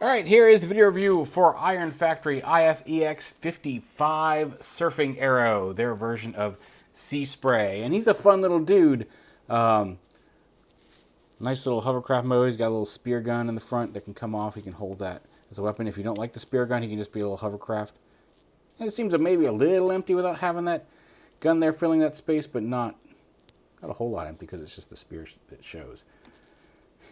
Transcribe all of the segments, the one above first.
All right, here is the video review for Iron Factory IF-EX55 Surfing Arrow, their version of Sea Spray. And he's a fun little dude. Nice little hovercraft mode. He's got a little spear gun in the front that can come off. He can hold that as a weapon. If you don't like the spear gun, he can just be a little hovercraft. And it seems maybe a little empty without having that gun there filling that space, but not a whole lot empty because it's just the spear that shows.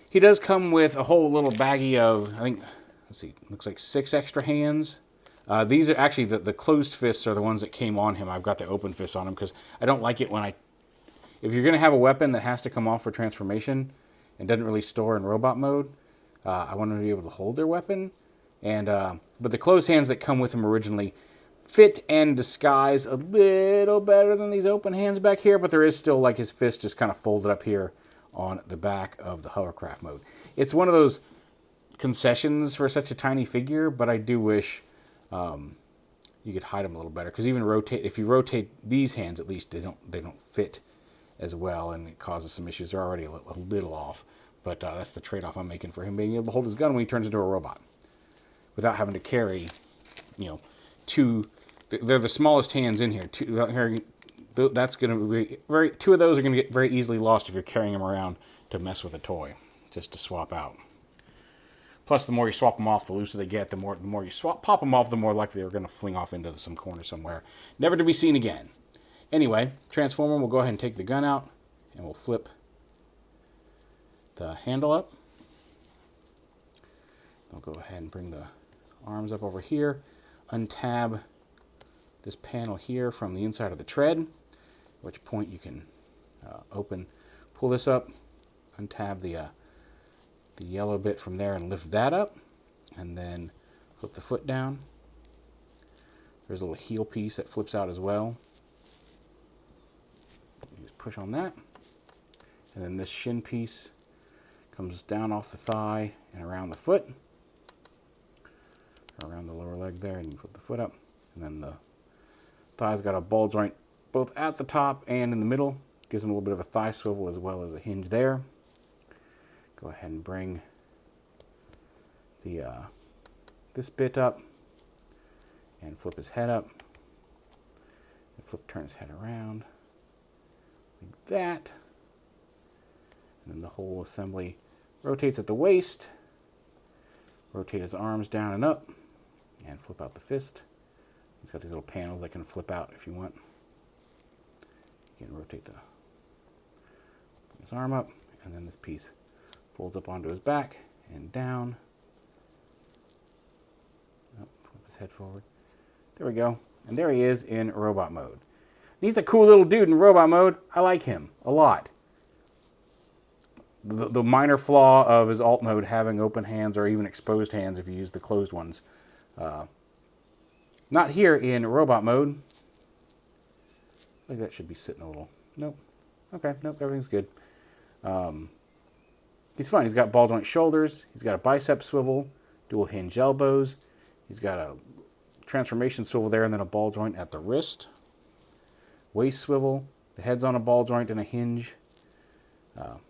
He does come with a whole little baggie of, I think, let's see, looks like 6 extra hands. These are actually, the closed fists are the ones that came on him. I've got the open fists on him because I don't like it when if you're going to have a weapon that has to come off for transformation and doesn't really store in robot mode, I want them to be able to hold their weapon. And but the closed hands that come with him originally fit and disguise a little better than these open hands back here, but there is still like his fist just kind of folded up here on the back of the hovercraft mode. It's one of those concessions for such a tiny figure, but I do wish you could hide them a little better, because even if you rotate these hands, at least they don't fit as well, and it causes some issues. They're already a little off, but that's the trade-off I'm making for him being able to hold his gun when he turns into a robot without having to carry, two. They're the smallest hands in here. That's going to be two of those are going to get very easily lost if you're carrying them around to mess with a toy, just to swap out. Plus, the more you swap them off, the looser they get. The more you pop them off, the more likely they're going to fling off into some corner somewhere, never to be seen again. Anyway, Transformer, we'll go ahead and take the gun out, and we'll flip the handle up. I'll go ahead and bring the arms up over here, untab this panel here from the inside of the tread, at which point you can pull this up, untab the yellow bit from there and lift that up, and then flip the foot down. There's a little heel piece that flips out as well. You just push on that, and then this shin piece comes down off the thigh and around the foot, around the lower leg there, and you flip the foot up, and then the thigh's got a ball joint both at the top and in the middle. Gives them a little bit of a thigh swivel as well as a hinge there. Go ahead and bring the this bit up and flip his head up. And turn his head around like that. And then the whole assembly rotates at the waist. Rotate his arms down and up, and flip out the fist. He's got these little panels that can flip out if you want. You can rotate his arm up, and then this piece folds up onto his back and down. Oh, flip his head forward. There we go. And there he is in robot mode. He's a cool little dude in robot mode. I like him a lot. The minor flaw of his alt mode having open hands or even exposed hands if you use the closed ones. Not here in robot mode. I think that should be sitting a little. Nope. Okay, nope, everything's good. He's fine. He's got ball joint shoulders. He's got a bicep swivel, dual hinge elbows. He's got a transformation swivel there and then a ball joint at the wrist. Waist swivel. The head's on a ball joint and a hinge. And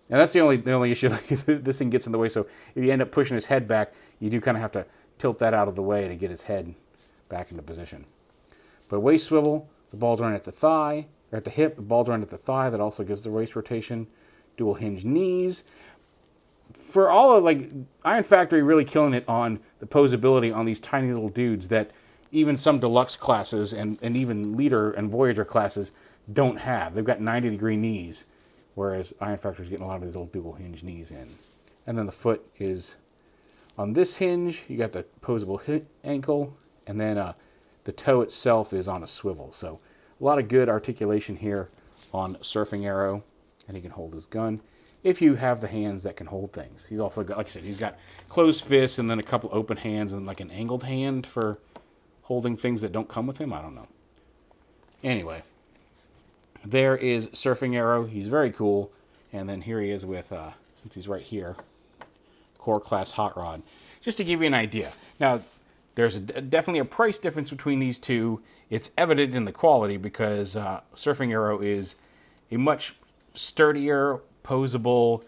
that's the only issue. This thing gets in the way, so if you end up pushing his head back, you do kind of have to tilt that out of the way to get his head back into position. But waist swivel, the ball joint at the thigh, or at the hip, the ball joint at the thigh, that also gives the waist rotation. Dual hinge knees. For all of, Iron Factory really killing it on the posability on these tiny little dudes that even some deluxe classes and even Leader and Voyager classes don't have. They've got 90-degree knees, whereas Iron Factory's getting a lot of these little dual hinge knees in. And then the foot is on this hinge. You got the posable ankle, and then the toe itself is on a swivel. So a lot of good articulation here on Surfing Arrow, and he can hold his gun if you have the hands that can hold things. He's also got, like I said, he's got closed fists and then a couple open hands and like an angled hand for holding things that don't come with him. I don't know. Anyway, there is Surfing Arrow. He's very cool. And then here he is with, since he's right here, Core Class Hot Rod. Just to give you an idea. Now, there's definitely a price difference between these two. It's evident in the quality because Surfing Arrow is a much sturdier, posable,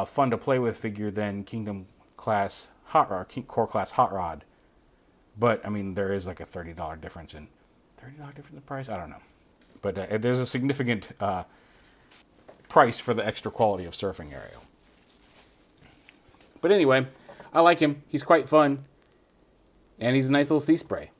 fun to play with figure than Kingdom Class hot rod, core class hot rod. But I mean, there is like a $30 difference in price. I don't know, but there's a significant price for the extra quality of surfing aerial. But anyway, I like him. He's quite fun, and he's a nice little sea spray.